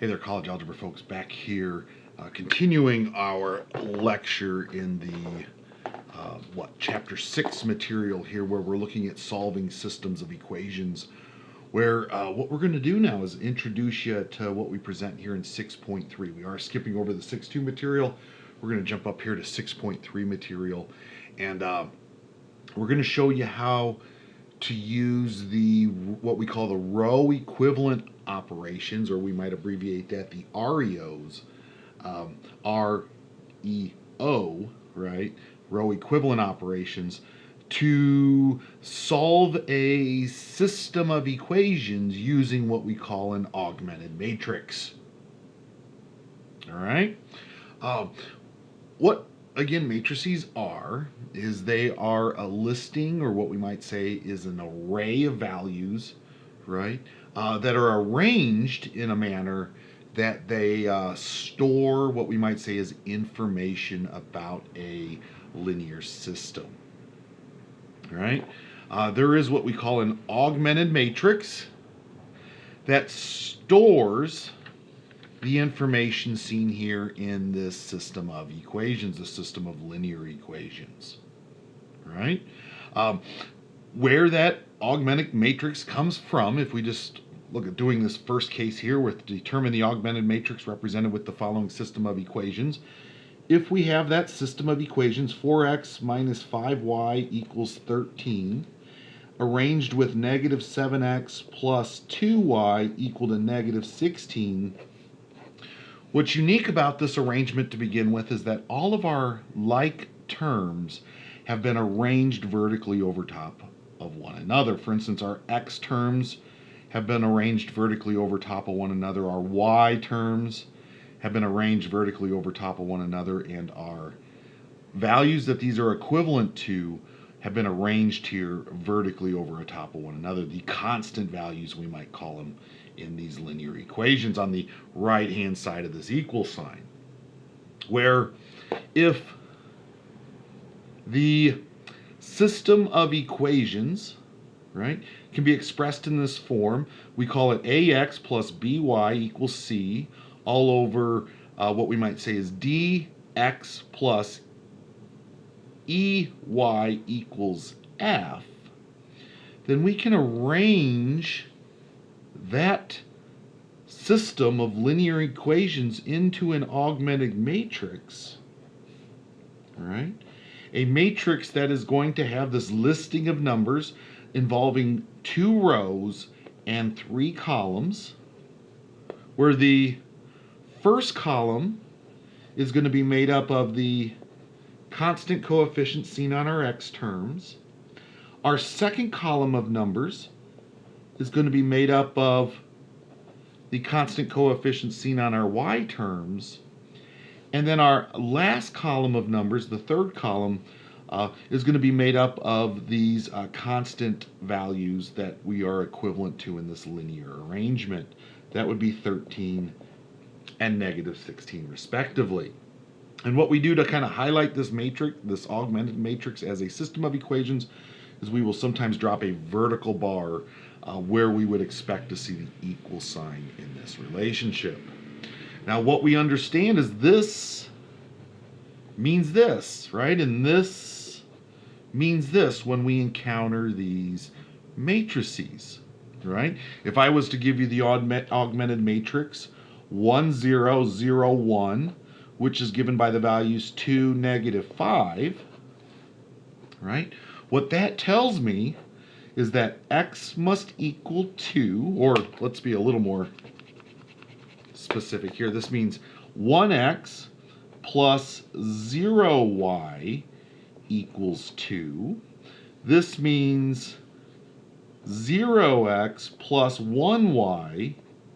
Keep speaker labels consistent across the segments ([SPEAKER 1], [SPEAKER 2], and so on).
[SPEAKER 1] Hey there, college algebra folks, back here continuing our lecture in the chapter 6 material here, where we're looking at solving systems of equations, where what we're going to do now is introduce you to what we present here in 6.3. We are skipping over the 6.2 material. We're going to jump up here to 6.3 material, and we're going to show you how to use what we call the row equivalent operations, or we might abbreviate that the REOs, REO, right? Row equivalent operations, to solve a system of equations using what we call an augmented matrix. All right? What again matrices are is they are a listing, or what we might say is an array of values, right, that are arranged in a manner that they store what we might say is information about a linear system. Right? There is what we call an augmented matrix that stores the information seen here in this system of equations, the system of linear equations, right? Where that augmented matrix comes from, if we just look at doing this first case here with determine the augmented matrix represented with the following system of equations. If we have that system of equations, 4x minus 5y equals 13, arranged with negative 7x plus 2y equal to negative 16, what's unique about this arrangement to begin with is that all of our like terms have been arranged vertically over top of one another. For instance, our x terms have been arranged vertically over top of one another. Our y terms have been arranged vertically over top of one another, and our values that these are equivalent to have been arranged here vertically over top of one another. The constant values, we might call them, in these linear equations on the right hand side of this equal sign, where if the system of equations, right, can be expressed in this form, we call it ax plus by equals c all over what we might say is dx plus ey equals f, then we can arrange that system of linear equations into an augmented matrix, all right? A matrix that is going to have this listing of numbers involving 2 rows and 3 columns, where the first column is going to be made up of the constant coefficient seen on our x terms. Our second column of numbers is going to be made up of the constant coefficient seen on our y terms. And then our last column of numbers, the third column, is going to be made up of these constant values that we are equivalent to in this linear arrangement. That would be 13 and negative 16 respectively. And what we do to kind of highlight this matrix, this augmented matrix, as a system of equations, is we will sometimes drop a vertical bar where we would expect to see the equal sign in this relationship. Now what we understand is this means this, right? And this means this when we encounter these matrices, right? If I was to give you the augmented matrix 1, 0, 0, 1, which is given by the values 2, negative 5, right? What that tells me is that x must equal 2, or let's be a little more specific here. This means 1x plus 0y equals 2. This means 0x plus 1y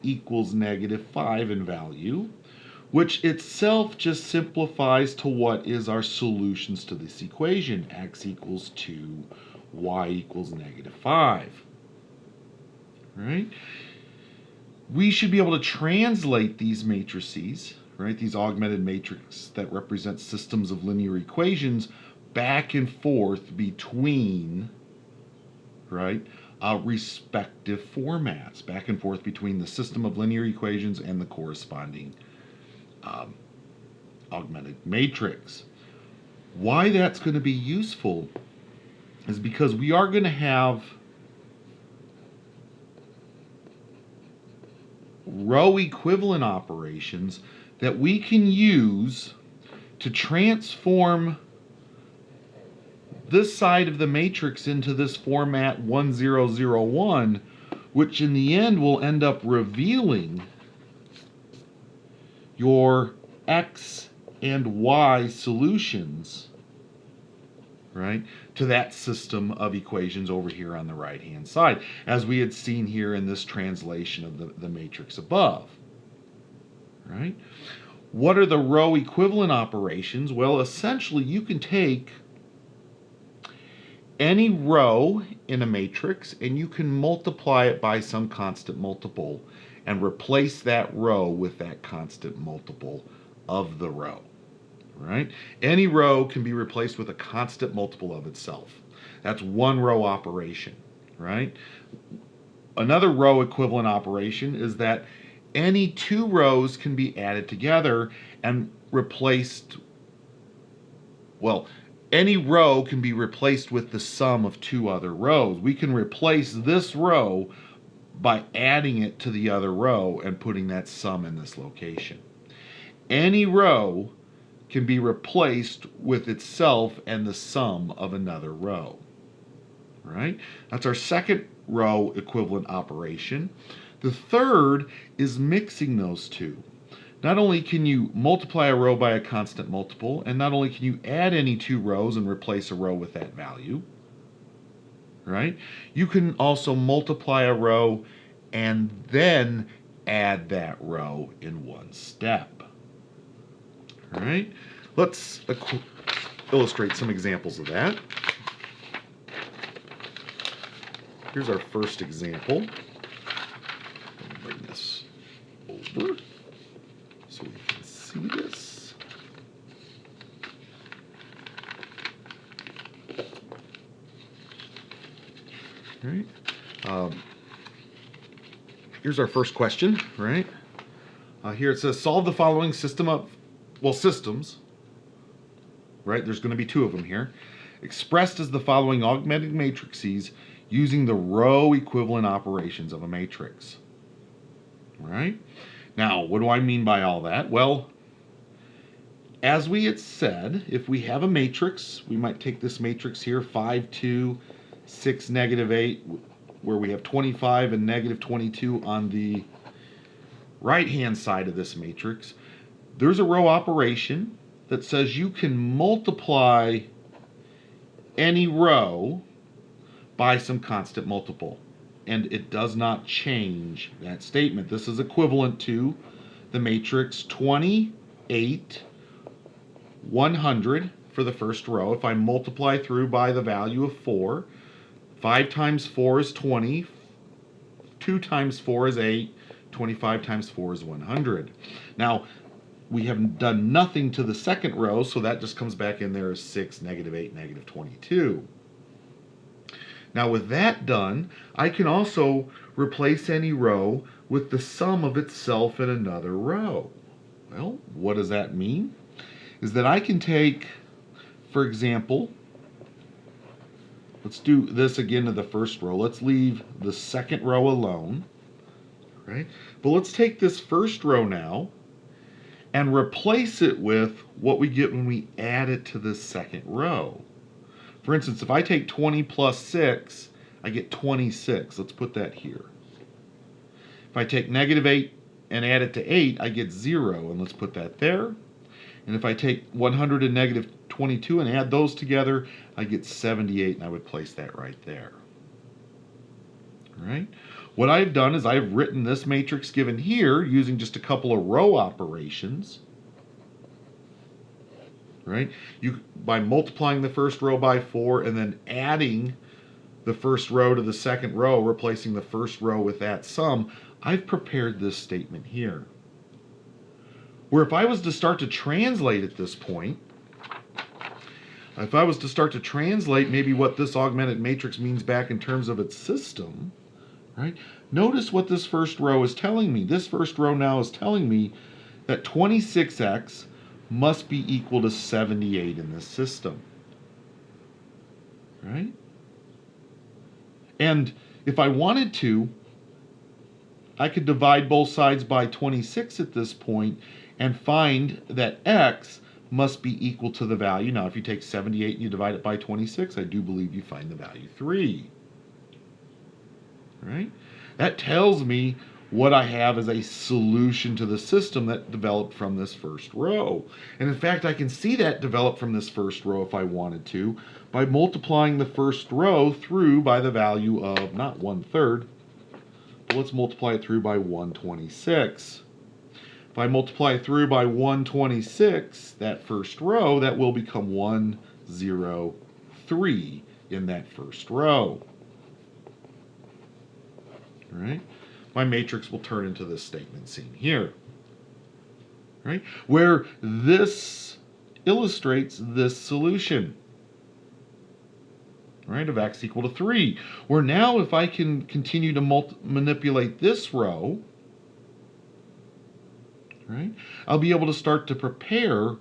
[SPEAKER 1] equals negative 5 in value, which itself just simplifies to what is our solutions to this equation. X equals 2, y equals negative 5. Right? We should be able to translate these matrices, right, these augmented matrices that represent systems of linear equations, back and forth between, right, respective formats, back and forth between the system of linear equations and the corresponding augmented matrix. Why that's going to be useful is because we are going to have row equivalent operations that we can use to transform this side of the matrix into this format 1001, which in the end will end up revealing your x and y solutions, right, to that system of equations over here on the right hand side, as we had seen here in this translation of the matrix above, right? What are the row equivalent operations? Well, essentially you can take any row in a matrix and you can multiply it by some constant multiple and replace that row with that constant multiple of the row, right? Any row can be replaced with a constant multiple of itself. That's one row operation, right? Another row equivalent operation is that any two rows can be added together and replaced, well, any row can be replaced with the sum of two other rows. We can replace this row by adding it to the other row and putting that sum in this location. Any row can be replaced with itself and the sum of another row, right? That's our second row equivalent operation. The third is mixing those two. Not only can you multiply a row by a constant multiple, and not only can you add any two rows and replace a row with that value, right? You can also multiply a row and then add that row in one step. All right? Let's illustrate some examples of that. Here's our first example. Bring this over so we can see this. All right. Here's our first question, right? Here it says, solve the following systems, right? There's going to be two of them here. Expressed as the following augmented matrices using the row equivalent operations of a matrix. All right? Now, what do I mean by all that? Well, as we had said, if we have a matrix, we might take this matrix here, 5, 2, 6, -8, where we have 25 and -22 on the right-hand side of this matrix. There's a row operation that says you can multiply any row by some constant multiple, and it does not change that statement. This is equivalent to the matrix 28, 100 for the first row. If I multiply through by the value of 4, 5 times 4 is 20, 2 times 4 is 8, 25 times 4 is 100. Now, we have done nothing to the second row, so that just comes back in there as 6, -8, -22. Now with that done, I can also replace any row with the sum of itself in another row. Well, what does that mean? Is that I can take, for example, let's do this again to the first row. Let's leave the second row alone, right? But let's take this first row now and replace it with what we get when we add it to this second row. For instance, if I take 20 plus 6, I get 26. Let's put that here. If I take -8 and add it to 8, I get 0, and let's put that there. And if I take 100 and -22 and add those together, I get 78, and I would place that right there. All right? What I've done is I've written this matrix given here using just a couple of row operations. Right? By multiplying the first row by 4 and then adding the first row to the second row, replacing the first row with that sum, I've prepared this statement here. Where if I was to start to translate at this point, If I was to start to translate maybe what this augmented matrix means back in terms of its system, right? Notice what this first row is telling me. This first row now is telling me that 26x must be equal to 78 in this system, right? And if I wanted to, I could divide both sides by 26 at this point and find that x must be equal to the value. Now, if you take 78 and you divide it by 26, I do believe you find the value 3. Right? That tells me what I have as a solution to the system that developed from this first row. And in fact, I can see that develop from this first row if I wanted to by multiplying the first row through by the value of not 1/3, but let's multiply it through by 126. If I multiply through by 126, that first row, that will become 103 in that first row. All right? My matrix will turn into this statement seen here. Right? Where this illustrates this solution. Right? Of x equal to 3. Where now if I can continue to manipulate this row, right, I'll be able to start to prepare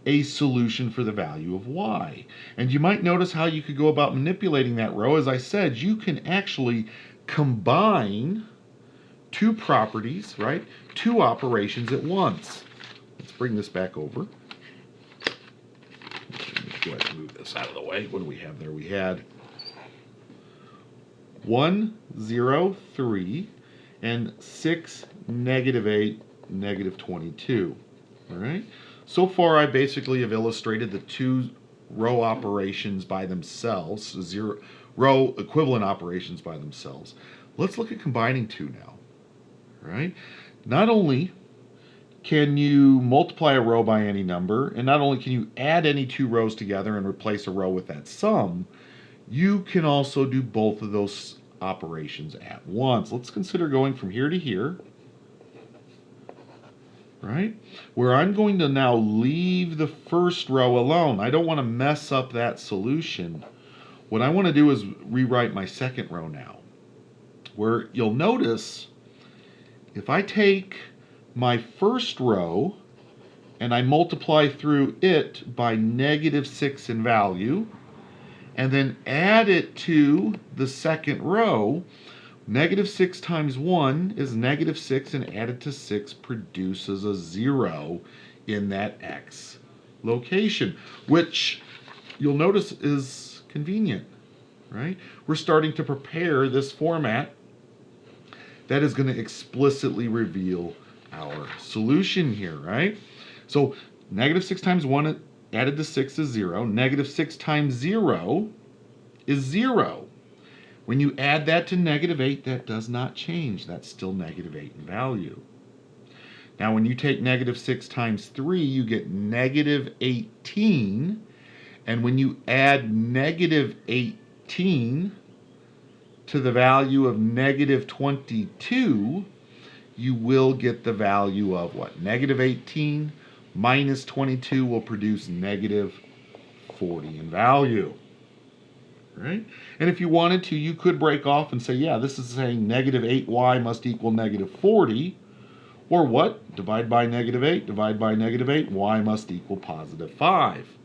[SPEAKER 1] a solution for the value of y. And you might notice how you could go about manipulating that row. As I said, you can actually combine two properties, right, two operations at once. Let's bring this back over. Go ahead and move this out of the way. What do we have there? We had 1, 0, 3, and 6, -8, -22. All right. So far, I basically have illustrated the two row operations by themselves, row equivalent operations by themselves. Let's look at combining two now. All right. Not only can you multiply a row by any number, and not only can you add any two rows together and replace a row with that sum, you can also do both of those operations at once. Let's consider going from here to here. Right? Where I'm going to now leave the first row alone. I don't want to mess up that solution. What I want to do is rewrite my second row now. Where you'll notice, if I take my first row and I multiply through it by -6 in value, and then add it to the second row, -6 times 1 is -6, and added to 6 produces a 0 in that x location, which you'll notice is convenient, right? We're starting to prepare this format that is going to explicitly reveal our solution here, right? So -6 times 1 added to 6 is 0. -6 times 0 is 0. When you add that to -8, that does not change. That's still -8 in value. Now, when you take -6 times 3, you get -18. And when you add -18 to the value of -22, you will get the value of what? -18 minus 22 will produce -40 in value. Right? And if you wanted to, you could break off and say, yeah, this is saying -8y must equal -40. Or what? Divide by -8, divide by -8, y must equal +5.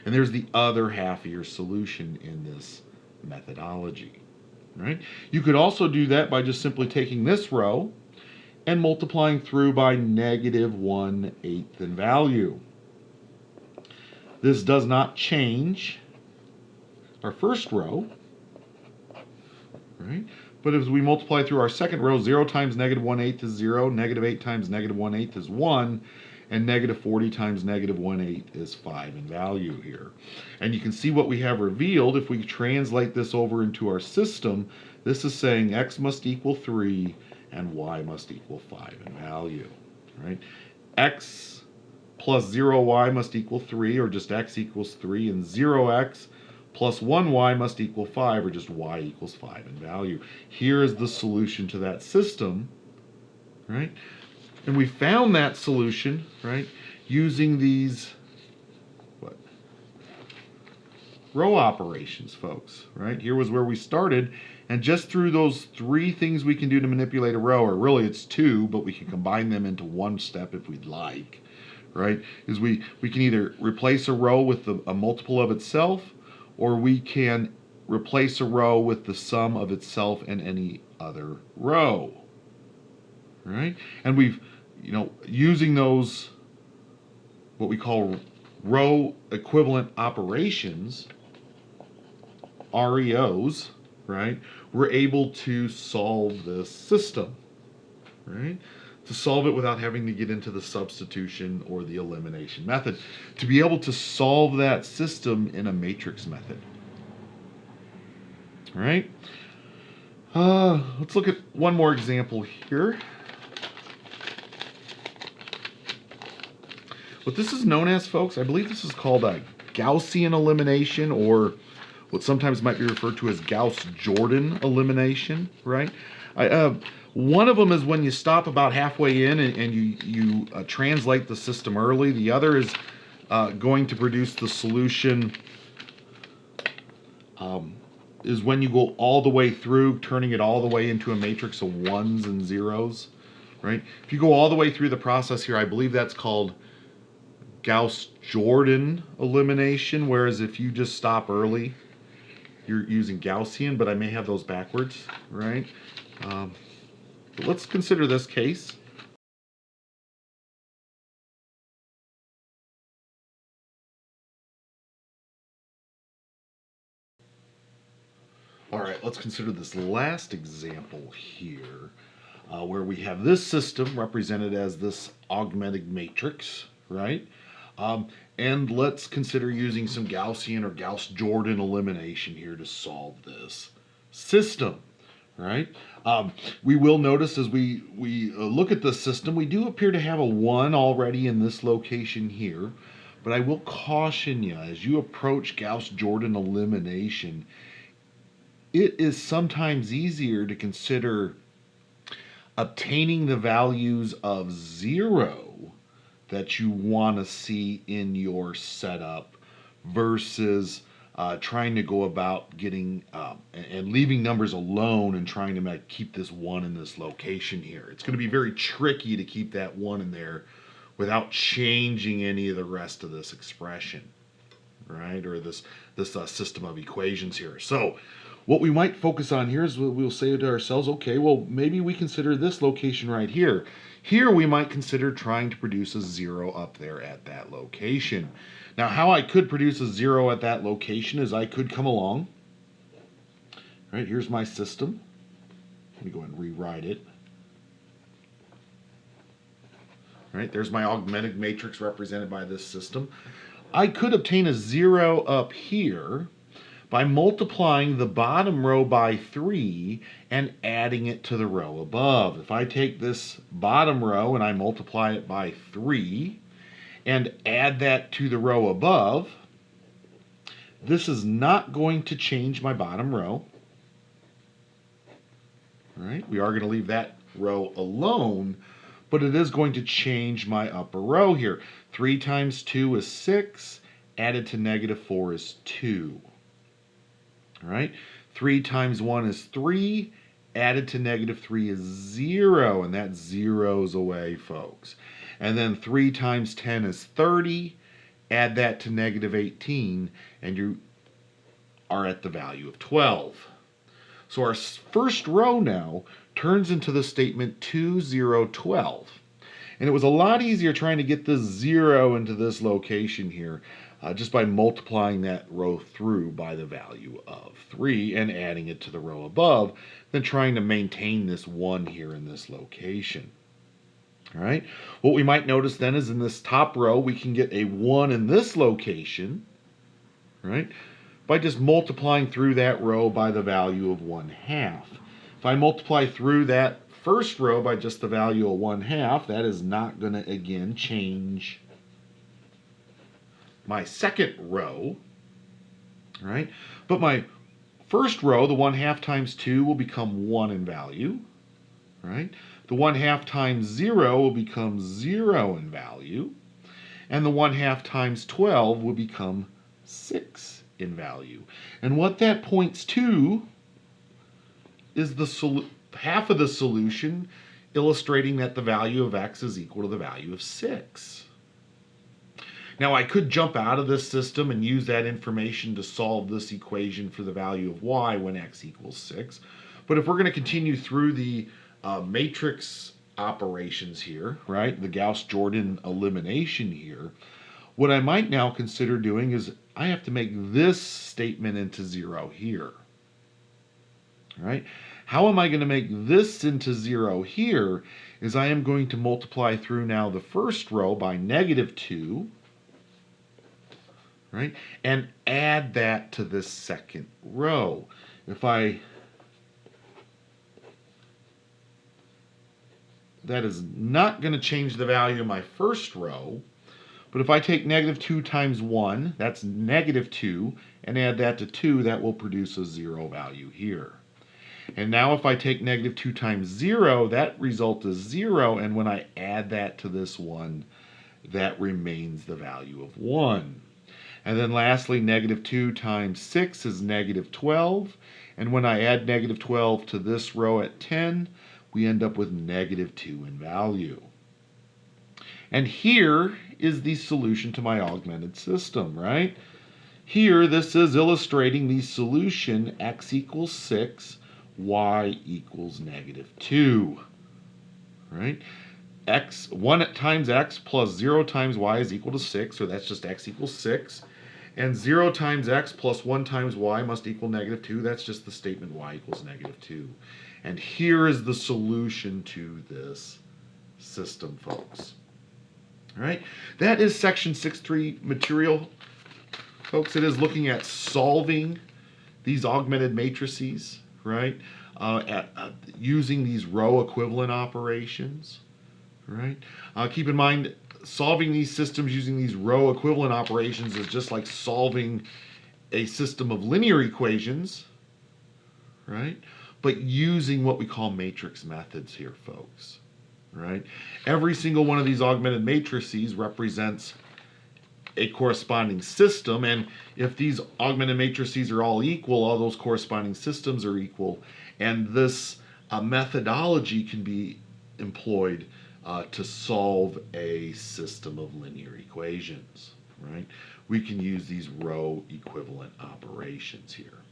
[SPEAKER 1] And there's the other half of your solution in this methodology. Right? You could also do that by just simply taking this row and multiplying through by -1/8 in value. This does not change our first row, right? But as we multiply through our second row, 0 times -1/8 is 0, -8 times -1/8 is 1, and -40 times -1/8 is 5 in value here. And you can see what we have revealed. If we translate this over into our system, this is saying x must equal 3 and y must equal 5 in value, right? X plus 0y must equal 3, or just x equals 3, and 0x plus 1y must equal 5, or just y equals 5 in value. Here is the solution to that system, right? And we found that solution, right, using these row operations, folks, right? Here was where we started, and just through those three things we can do to manipulate a row, or really it's two, but we can combine them into one step if we'd like, right? Is we can either replace a row with a multiple of itself, or we can replace a row with the sum of itself and any other row, right? And we've, using those, what we call row equivalent operations, REOs, right, we're able to solve this system, right? To solve it without having to get into the substitution or the elimination method. To be able to solve that system in a matrix method. All right? Let's look at one more example here. What this is known as, folks, I believe this is called a Gaussian elimination, or what sometimes might be referred to as Gauss-Jordan elimination, right? One of them is when you stop about halfway in and you translate the system early. The other is going to produce the solution is when you go all the way through, turning it all the way into a matrix of ones and zeros, right? If you go all the way through the process here, I believe that's called Gauss-Jordan elimination, whereas if you just stop early, you're using Gaussian, but I may have those backwards, right? But let's consider this case. All right, let's consider this last example here, where we have this system represented as this augmented matrix, right? And let's consider using some Gaussian or Gauss-Jordan elimination here to solve this system, right? We will notice as we look at the system, we do appear to have a 1 already in this location here, but I will caution you, as you approach Gauss-Jordan elimination, it is sometimes easier to consider obtaining the values of 0 that you want to see in your setup versus trying to go about getting and leaving numbers alone and trying to keep this 1 in this location here. It's going to be very tricky to keep that 1 in there without changing any of the rest of this expression, right? Or this system of equations here. So what we might focus on here is we'll say to ourselves, okay, well, maybe we consider this location right here. Here we might consider trying to produce a 0 up there at that location. Now, how I could produce a 0 at that location is I could come along. Right, here's my system. Let me go ahead and rewrite it. Right, there's my augmented matrix represented by this system. I could obtain a 0 up here by multiplying the bottom row by 3 and adding it to the row above. If I take this bottom row and I multiply it by 3 and add that to the row above, this is not going to change my bottom row. Right? We are going to leave that row alone, but it is going to change my upper row here. 3 times 2 is 6, added to -4 is 2. All right, 3 times 1 is 3, added to -3 is 0, and that zeroes away, folks. And then 3 times 10 is 30, add that to -18, and you are at the value of 12. So our first row now turns into the statement 2, 0, 12. And it was a lot easier trying to get this 0 into this location here just by multiplying that row through by the value of 3 and adding it to the row above than trying to maintain this 1 here in this location. All right. What we might notice then is in this top row, we can get a 1 in this location, right, by just multiplying through that row by the value of 1/2. If I multiply through that first row by just the value of 1/2, that is not going to, again, change my second row, right? But my first row, the 1/2 times 2 will become 1 in value, right? The 1/2 times 0 will become 0 in value, and the 1/2 times 12 will become 6 in value. And what that points to is the half of the solution, illustrating that the value of x is equal to the value of 6. Now I could jump out of this system and use that information to solve this equation for the value of y when x equals 6. But if we're going to continue through the matrix operations here, right, the Gauss-Jordan elimination here, what I might now consider doing is I have to make this statement into 0 here. Right? How am I going to make this into 0 here is I am going to multiply through now the first row by -2, right? And add that to this second row. That is not going to change the value of my first row, but if I take -2 times 1, that's -2, and add that to 2, that will produce a 0 value here. And now if I take -2 times 0, that result is 0, and when I add that to this one, that remains the value of 1. And then lastly, -2 times 6 is -12, and when I add -12 to this row at 10, we end up with -2 in value. And here is the solution to my augmented system, right? Here, this is illustrating the solution x equals 6, y equals -2, right? 1 times x plus 0 times y is equal to 6, or that's just x equals 6. And 0 times x plus 1 times y must equal -2. That's just the statement y equals -2. And here is the solution to this system, folks. All right, that is section 6.3 material, folks. It is looking at solving these augmented matrices, right? Using these row equivalent operations, right? Keep in mind, solving these systems using these row equivalent operations is just like solving a system of linear equations, right? But using what we call matrix methods here, folks, right? Every single one of these augmented matrices represents a corresponding system, and if these augmented matrices are all equal, all those corresponding systems are equal, and this methodology can be employed to solve a system of linear equations, right? We can use these row equivalent operations here.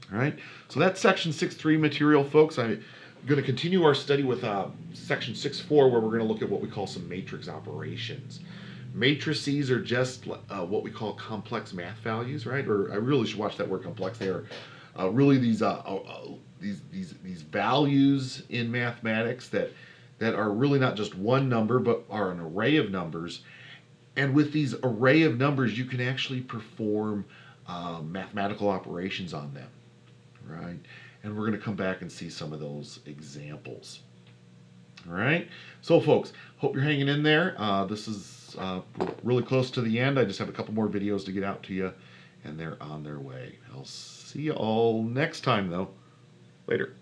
[SPEAKER 1] All right, so that's section 6.3 material, folks. I'm going to continue our study with section 6.4, where we're going to look at what we call some matrix operations. Matrices are just what we call complex math values, right? Or I really should watch that word complex. They are really these values in mathematics that are really not just one number, but are an array of numbers. And with these array of numbers, you can actually perform mathematical operations on them, right? And we're going to come back and see some of those examples. All right, so folks, hope you're hanging in there. This is really close to the end. I just have a couple more videos to get out to you, and they're on their way. I'll see you all next time, though. Later.